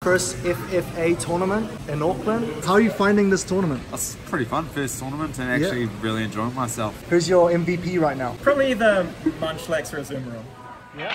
first FFA tournament in Auckland. How are you finding this tournament? It's pretty fun, first tournament, and actually really enjoying myself. Who's your MVP right now? Probably the Munchlax or Azumarill. Yeah.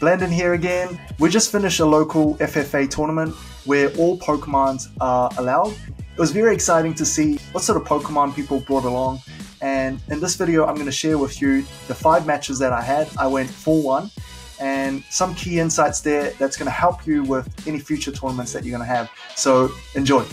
Blandon here again. We just finished a local FFA tournament where all Pokemons are allowed. It was very exciting to see what sort of Pokemon people brought along, and in this video I'm going to share with you the 5 matches that I had. I went 4-1 and some key insights there that's going to help you with any future tournaments that you're going to have. So enjoy.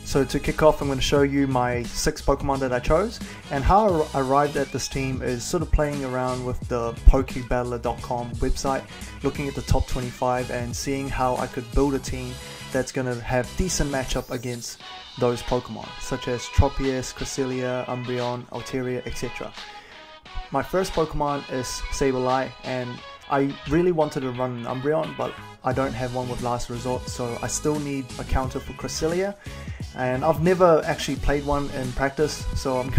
So to kick off, I'm going to show you my 6 Pokemon that I chose, and how I arrived at this team is sort of playing around with the pokebattler.com website, looking at the top 25 and seeing how I could build a team that's going to have decent matchup against those Pokemon, such as Tropius, Cresselia, Umbreon, Altaria, etc. My first Pokemon is Sableye, and I really wanted to run an Umbreon, but I don't have one with Last Resort, so I still need a counter for Cresselia. And I've never actually played one in practice, so I'm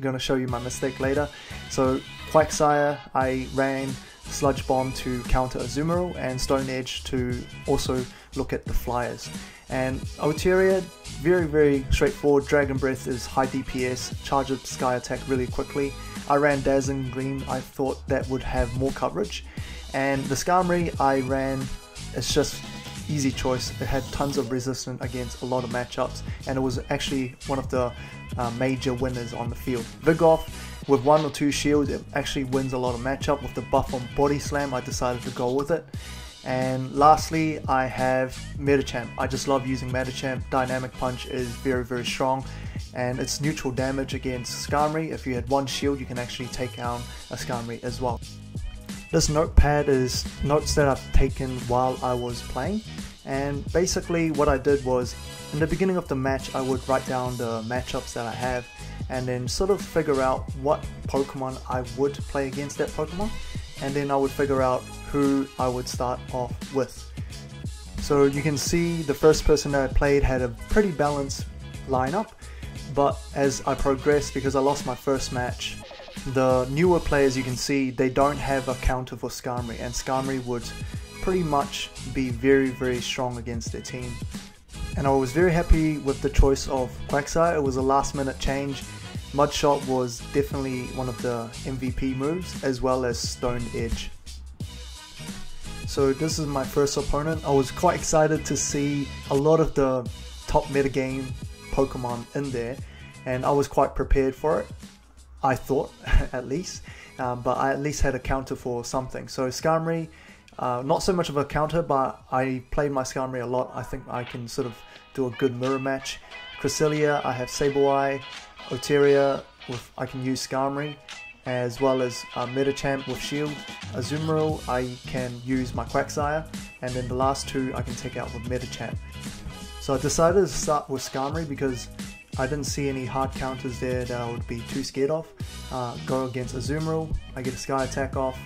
going to show you my mistake later. So Quagsire, I ran Sludge Bomb to counter Azumarill, and Stone Edge to also look at the flyers. And Altaria, very straightforward. Dragon Breath is high DPS, charge up Sky Attack really quickly. I ran Dazzling Gleam, I thought that would have more coverage. And the Skarmory I ran, it's just easy choice. It had tons of resistance against a lot of matchups, and it was actually one of the major winners on the field. Vigoroth, with 1 or 2 shields, it actually wins a lot of matchup. With the buff on Body Slam, I decided to go with it. And lastly, I have Medicham. I just love using Medicham. Dynamic Punch is very strong, and it's neutral damage against Skarmory. If you had 1 shield, you can actually take out a Skarmory as well. This notepad is notes that I've taken while I was playing, and basically what I did was, in the beginning of the match I would write down the matchups that I have, and then sort of figure out what Pokemon I would play against that Pokemon, and then I would figure out who I would start off with. So you can see the first person that I played had a pretty balanced lineup, but as I progressed, because I lost my first match, the newer players, you can see they don't have a counter for Skarmory, and Skarmory would pretty much be very strong against their team. And I was very happy with the choice of Quagsire. It was a last minute change. Mudshot was definitely one of the MVP moves, as well as Stone Edge. So this is my first opponent. I was quite excited to see a lot of the top metagame Pokemon in there, and I was quite prepared for it. I thought, at least, but I at least had a counter for something. So Skarmory, not so much of a counter, but I played my Skarmory a lot. I think I can sort of do a good mirror match. Cresselia, I have Sableye. Altaria, I can use Skarmory, as well as Medicham with shield. Azumarill, I can use my Quagsire, and then the last 2 I can take out with Medicham. So I decided to start with Skarmory because I didn't see any hard counters there that I would be too scared of. Go against Azumarill, I get a Sky Attack off.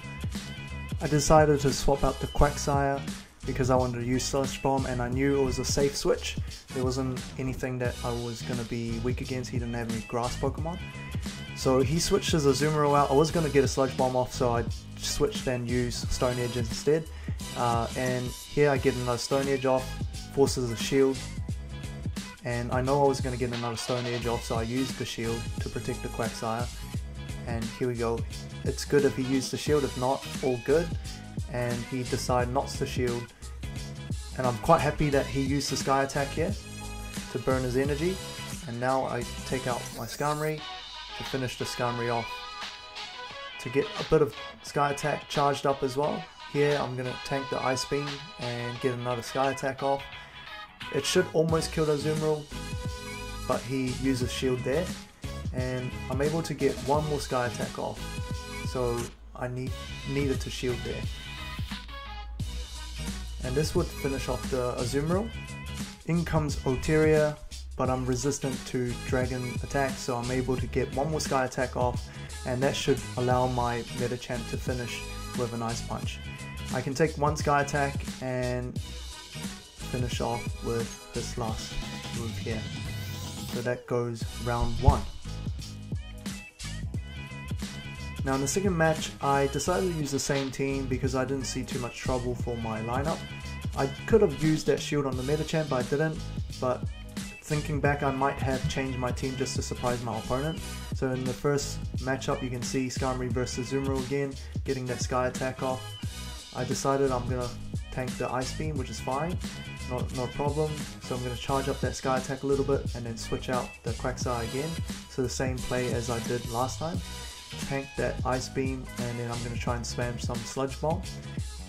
I decided to swap out the Quagsire because I wanted to use Sludge Bomb, and I knew it was a safe switch. There wasn't anything that I was going to be weak against. He didn't have any grass Pokemon. So he switched his Azumarill out. I was going to get a Sludge Bomb off, so I switched and used Stone Edge instead. And here I get another Stone Edge off, forces a shield. And I know I was going to get another Stone Edge off, so I used the shield to protect the Quagsire. And here we go. It's good if he used the shield, if not, all good. And he decided not to shield. And I'm quite happy that he used the Sky Attack here to burn his energy. And now I take out my Skarmory to finish the Skarmory off. To get a bit of Sky Attack charged up as well. Here I'm going to tank the Ice Beam and get another Sky Attack off. It should almost kill the Azumarill, but he uses shield there, and I'm able to get 1 more Sky Attack off, so I needed to shield there. And this would finish off the Azumarill. In comes Altaria, but I'm resistant to dragon attack, so I'm able to get one more sky attack off, and that should allow my Medicham to finish with an ice punch. I can take one sky attack and finish off with this last move here. So that goes round 1. Now in the second match, I decided to use the same team because I didn't see too much trouble for my lineup. I could have used that shield on the Medicham, but I didn't. But thinking back, I might have changed my team just to surprise my opponent. So in the first matchup, you can see Skarmory versus Azumarill again, getting that sky attack off. I decided I'm going to tank the Ice Beam, which is fine, not a problem. So I'm going to charge up that sky attack a little bit and then switch out the Quagsire again. So the same play as I did last time. Tank that Ice Beam, and then I'm going to try and spam some Sludge Bomb.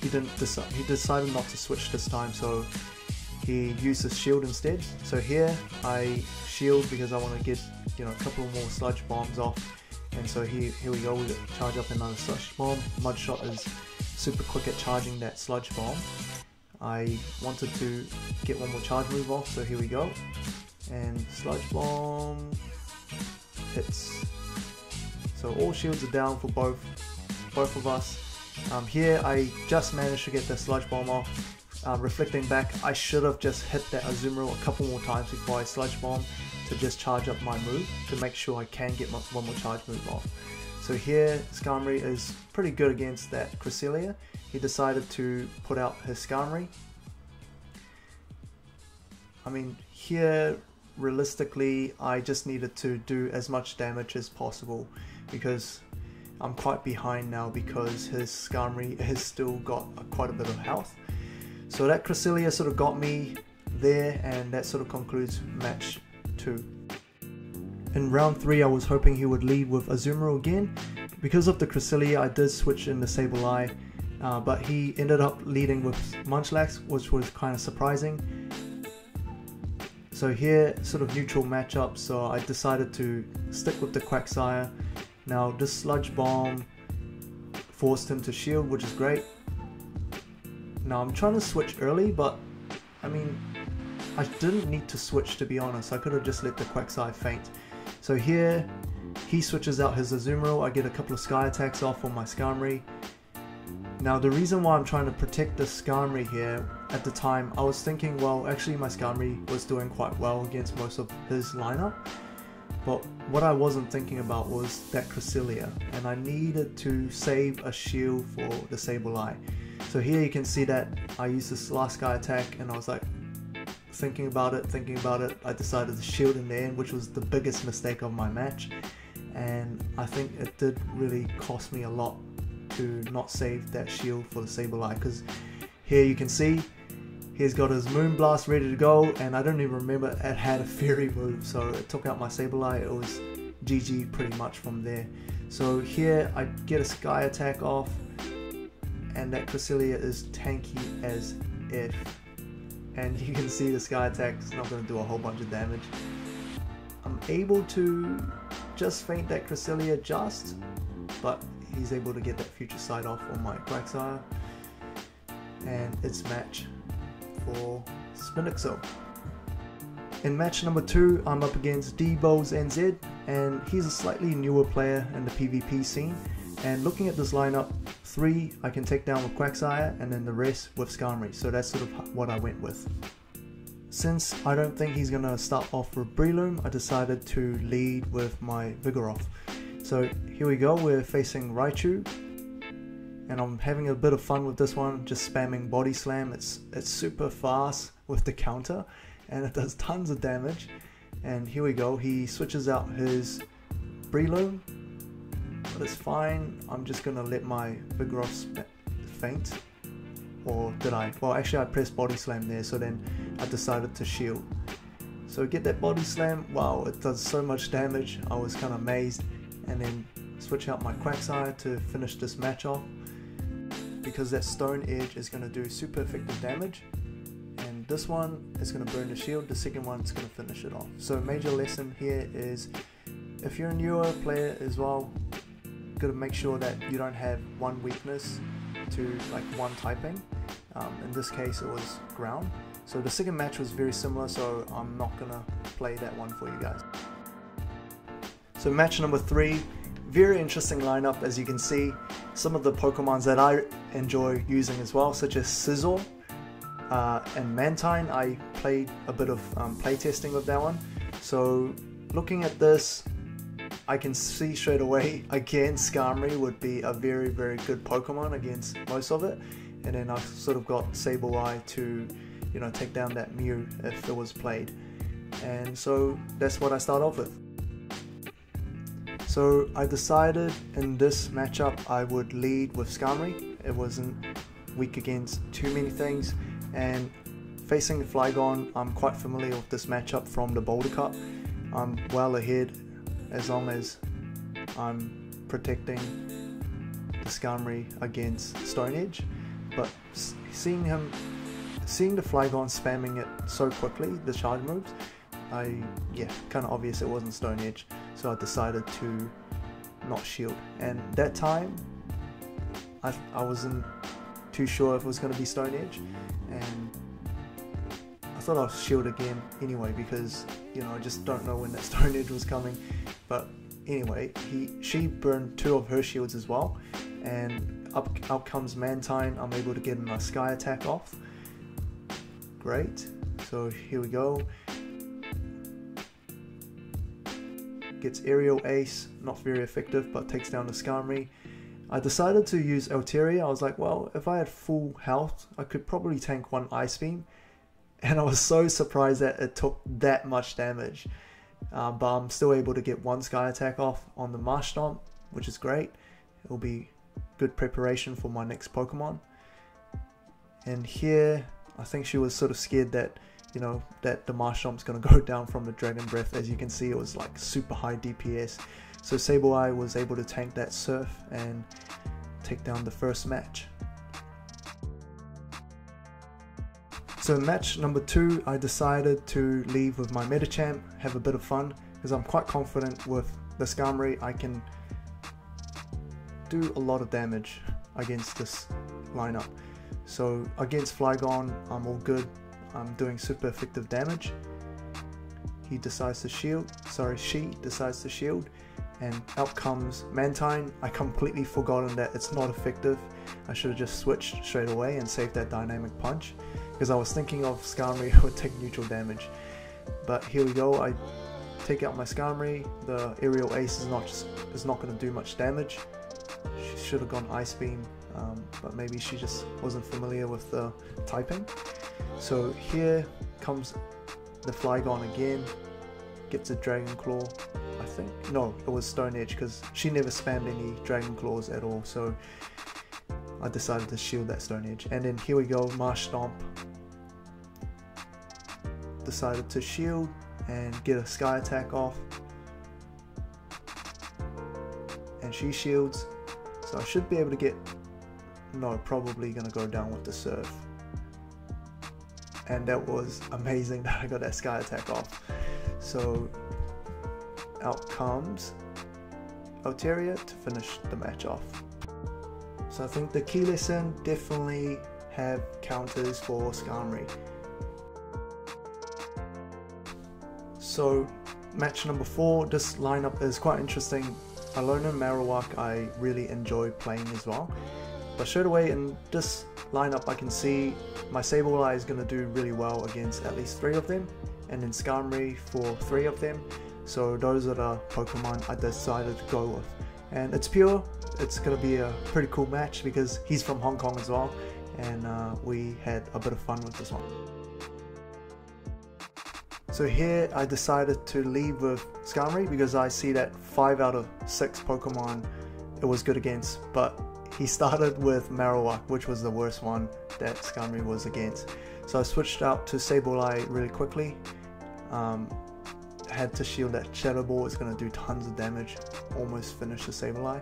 He decided not to switch this time, so he used his shield instead. So here I shield because I want to get a couple more Sludge Bombs off, and so here we go. We charge up another Sludge Bomb. Mudshot is super quick at charging that Sludge Bomb. I wanted to get one more charge move off, so here we go. And Sludge Bomb hits. So all shields are down for both of us. Here I just managed to get the Sludge Bomb off. Reflecting back, I should have just hit that Azumarill a couple more times before I Sludge Bomb to just charge up my move to make sure I can get one more charge move off. So here Skarmory is pretty good against that Cresselia. He decided to put out his Skarmory. I mean, here realistically I just needed to do as much damage as possible because I'm quite behind now because his Skarmory has still got quite a bit of health. So that Cresselia sort of got me there, and that sort of concludes match 2. In round 3 I was hoping he would lead with Azumarill again. Because of the Cresselia I did switch in the Sableye, but he ended up leading with Munchlax, which was kind of surprising. So here, sort of neutral matchup, so I decided to stick with the Quagsire. Now this Sludge Bomb forced him to shield, which is great. Now I'm trying to switch early, but I mean, I didn't need to switch, to be honest. I could have just let the Quagsire faint. So here, he switches out his Azumarill. I get a couple of sky attacks off on my Skarmory. Now the reason why I'm trying to protect the Skarmory here, at the time I was thinking, well actually my Skarmory was doing quite well against most of his lineup. But what I wasn't thinking about was that Cresselia, and I needed to save a shield for the Sableye. So here you can see that I used this last sky attack, and I was like thinking about it, I decided to shield in the end, which was the biggest mistake of my match. And I think it did really cost me a lot to not save that shield for the Sableye, because here you can see he's got his Moonblast ready to go, and I don't even remember it had a Fairy move, so it took out my Sableye. It was GG pretty much from there. So here I get a sky attack off, and that Cresselia is tanky as if. And you can see the sky attack is not going to do a whole bunch of damage. I'm able to just feint that Cresselia just, but he's able to get that future sight off on my Quagsire. And it's match for Spinixo. In match number 2, I'm up against D-Bows NZ, and he's a slightly newer player in the PvP scene. And looking at this lineup, 3 I can take down with Quagsire, and then the rest with Skarmory. So that's sort of what I went with. Since I don't think he's going to start off with Breloom, I decided to lead with my Vigoroth. So here we go, we're facing Raichu. And I'm having a bit of fun with this one, just spamming Body Slam. It's super fast with the counter, and it does tons of damage. And here we go, he switches out his Breloom, but it's fine. I'm just gonna let my Vigoroth faint. Or did I? Well, actually I pressed Body Slam there, so then I decided to shield. So get that Body Slam, wow, it does so much damage. I was kind of amazed. And then switch out my Quagsire to finish this match off, because that Stone Edge is going to do super effective damage, and this one is going to burn the shield, the second one is going to finish it off. So major lesson here is, if you're a newer player as well, got to make sure that you don't have one weakness to like one typing. In this case it was ground, So the second match was very similar, so I'm not gonna play that one for you guys. So match number 3, very interesting lineup. As you can see, some of the Pokemons that I enjoy using as well, such as Scizor and Mantine. I played a bit of playtesting with that one. So looking at this, I can see straight away, again, Skarmory would be a very, very good Pokemon against most of it. And then I've sort of got Sableye to, you know, take down that Mew if it was played. And so that's what I start off with. So I decided in this matchup I would lead with Skarmory. It wasn't weak against too many things. And facing Flygon, I'm quite familiar with this matchup from the Boulder Cup. I'm well ahead as long as I'm protecting the Skarmory against Stone Edge. But seeing the Flygon spamming it so quickly, the charge moves, kind of obvious it wasn't Stone Edge. So I decided to not shield. And that time, I wasn't too sure if it was going to be Stone Edge. And I thought I'd shield again anyway, because, you know, I just don't know when that Stone Edge was coming. But anyway, she burned 2 of her shields as well, and out comes Mantine. I'm able to get a Sky attack off. Great. So here we go. Gets Aerial Ace, not very effective, but takes down the Skarmory. I decided to use Altaria. I was like, well, if I had full health, I could probably tank 1 Ice Beam. And I was so surprised that it took that much damage. But I'm still able to get 1 Sky attack off on the Marshtomp, which is great. It will be good preparation for my next Pokemon. And here, I think she was sort of scared that, you know, that the Marshtomp's going to go down from the Dragon Breath. As you can see, it was like super high DPS. So Sableye was able to tank that Surf and take down the first match. So in match number 2, I decided to leave with my Medicham, have a bit of fun, because I'm quite confident with the Skarmory I can do a lot of damage against this lineup. So against Flygon, I'm all good. I'm doing super effective damage. She decides to shield, and out comes Mantine. I completely forgotten that it's not effective. I should have just switched straight away and saved that dynamic punch, because I was thinking of Skarmory would take neutral damage. But here we go, I take out my Skarmory. The Aerial Ace is not going to do much damage. She should have gone Ice Beam, but maybe she just wasn't familiar with the typing. So here comes the Flygon again, gets a Dragon Claw, I think. No, it was Stone Edge, because she never spammed any Dragon Claws at all, so I decided to shield that Stone Edge. And then here we go, Marshtomp decided to shield and get a Sky attack off, and she shields, so I should be able to get, no, probably gonna go down with the Surf. And that was amazing that I got that Sky attack off. So out comes Altaria to finish the match off. So I think the key lesson, definitely have counters for Skarmory. So match number 4, this lineup is quite interesting. Alolan Marowak I really enjoy playing as well. But straight away in this lineup I can see my Sableye is going to do really well against at least 3 of them, and then Skarmory for 3 of them. So those are the Pokemon I decided to go with. And it's pure, it's going to be a pretty cool match because he's from Hong Kong as well, and we had a bit of fun with this one. So here I decided to leave with Skarmory because I see that 5 out of 6 Pokemon it was good against, but he started with Marowak, which was the worst one that Skarmory was against. So I switched out to Sableye really quickly. Had to shield that Shadow Ball, it's going to do tons of damage, almost finish the Sableye.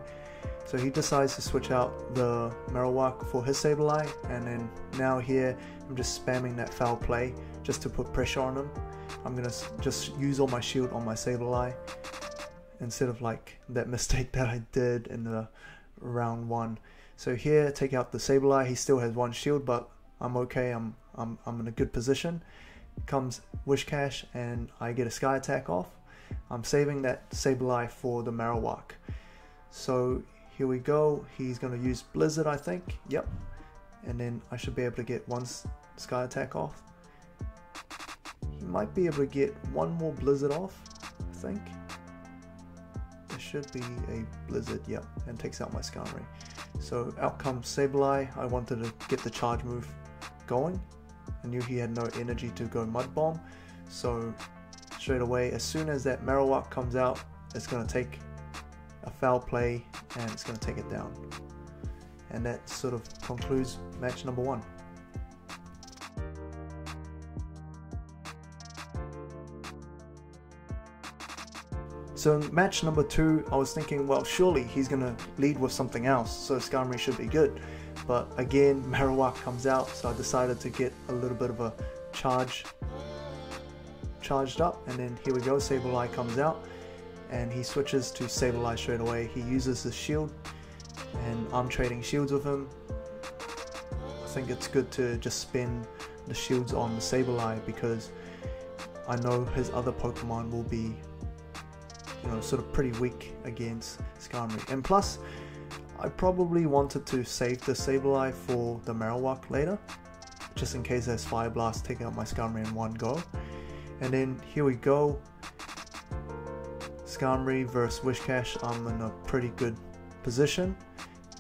So he decides to switch out the Marowak for his Sableye, and then now here I'm just spamming that Foul Play just to put pressure on him. I'm going to just use all my shield on my Sableye instead of like that mistake that I did in the round 1. So here, take out the Sableye. He still has 1 shield, but I'm okay, I'm in a good position. Comes Wishcash and I get a Sky Attack off. I'm saving that Sableye for the Marowak. So here we go, he's going to use Blizzard, I think, yep. And then I should be able to get one Sky Attack off. He might be able to get one more Blizzard off, I think. There should be a Blizzard, yep, and takes out my Skarmory. So out comes Sableye. I wanted to get the charge move going. I knew he had no energy to go Mud Bomb, so straight away, as soon as that Marowak comes out, it's going to take a foul play and it's going to take it down. And that sort of concludes match number 1. So in match number 2, I was thinking, well, surely he's going to lead with something else, so Skarmory should be good. But again, Marowak comes out, so I decided to get a little bit of a charged up, and then here we go, Sableye comes out, and he switches to Sableye straight away. He uses the shield, and I'm trading shields with him. I think it's good to just spend the shields on the Sableye because I know his other Pokemon will be, you know, sort of pretty weak against Skarmory. And plus, I probably wanted to save the Sableye for the Marowak later, just in case there's Fire Blast taking out my Skarmory in one go. And then here we go, Skarmory versus Wishcash. I'm in a pretty good position,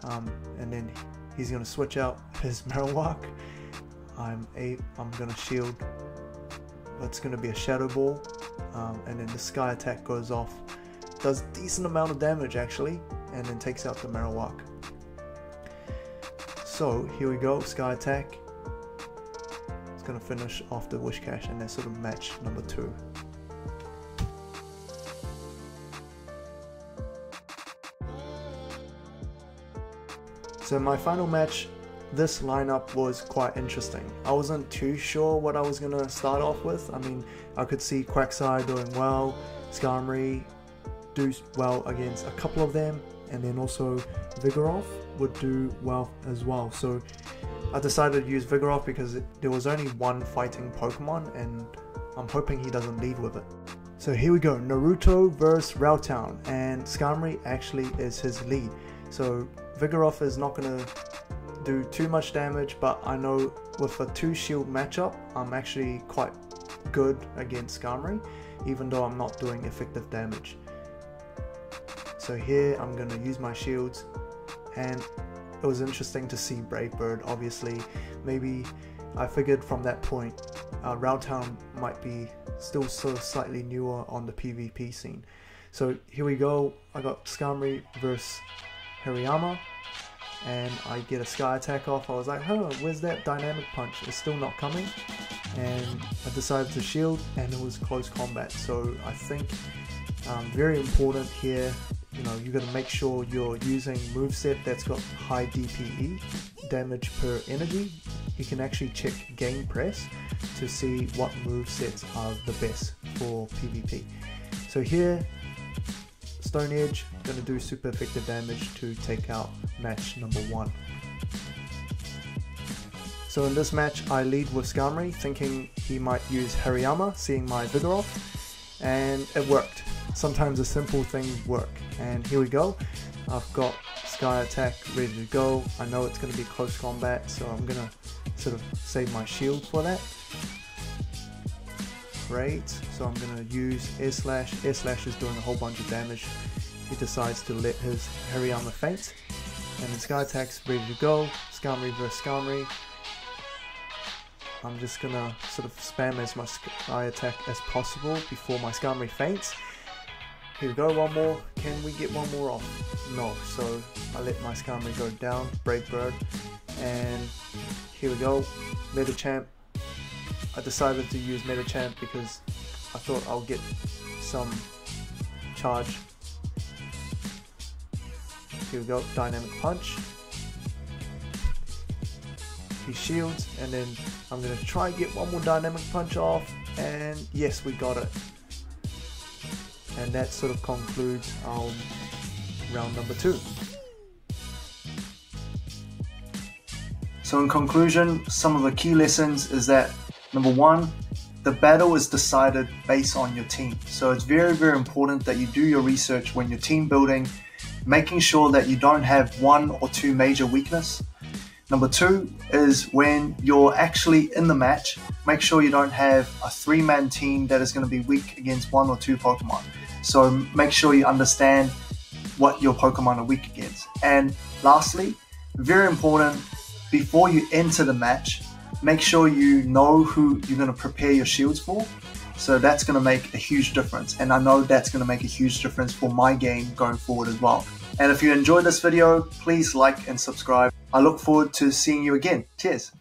and then he's going to switch out his Marowak. I'm going to shield. That's going to be a Shadow Ball, and then the Sky Attack goes off. Does decent amount of damage actually, and then takes out the Marowak. So here we go, Sky Attack. It's going to finish off the Wishcash, and that's sort of match number 2. So my final match, this lineup was quite interesting. I wasn't too sure what I was going to start off with. I mean, I could see Quagsire doing well, Skarmory do well against a couple of them, and then also Vigoroth would do well as well. So I decided to use Vigoroth because there was only one fighting Pokemon, and I'm hoping he doesn't lead with it. So here we go, Naruto versus Rowtown, and Skarmory actually is his lead. So Vigoroth is not going to do too much damage, but I know with a 2 shield matchup, I'm actually quite good against Skarmory, even though I'm not doing effective damage. So here I'm going to use my shields, and it was interesting to see Brave Bird. Obviously, maybe I figured from that point Rowtown might be still sort of slightly newer on the PvP scene. So here we go, I got Skarmory versus Hariyama, and I get a Sky Attack off. I was like, huh, where's that Dynamic Punch? It's still not coming, and I decided to shield, and it was close combat. So I think very important here, you know, you got to make sure you're using moveset that's got high DPE, damage per energy. You can actually check Game Press to see what movesets are the best for PvP. So here, Stone Edge, going to do super effective damage to take out match number 1. So in this match, I lead with Skarmory, thinking he might use Hariyama, seeing my Vigoroth, and it worked. Sometimes the simple things work, and here we go. I've got Sky Attack ready to go. I know it's going to be close combat, so I'm going to sort of save my shield for that. Great, so I'm going to use Air Slash. Air Slash is doing a whole bunch of damage. He decides to let his Hariyama faint, and the Sky Attack's ready to go. Skarmory versus Skarmory. I'm just going to sort of spam as much Sky Attack as possible before my Skarmory faints. Here we go, one more. Can we get one more off? No, so I let my Skarmory go down, Brave Bird, and here we go, Medicham. I decided to use Medicham because I thought I'll get some charge. Here we go, Dynamic Punch. He shields, and then I'm going to try and get one more Dynamic Punch off, and yes, we got it. And that sort of concludes our round number 2. So in conclusion, some of the key lessons is that number one, the battle is decided based on your team. So it's very, very important that you do your research when you're team building, making sure that you don't have one or two major weakness. Number two is when you're actually in the match, make sure you don't have a 3-man team that is going to be weak against 1 or 2 Pokemon. So make sure you understand what your Pokemon are weak against. And lastly, very important, before you enter the match, make sure you know who you're going to prepare your shields for. So that's going to make a huge difference. And I know that's going to make a huge difference for my game going forward as well. And if you enjoyed this video, please like and subscribe. I look forward to seeing you again. Cheers.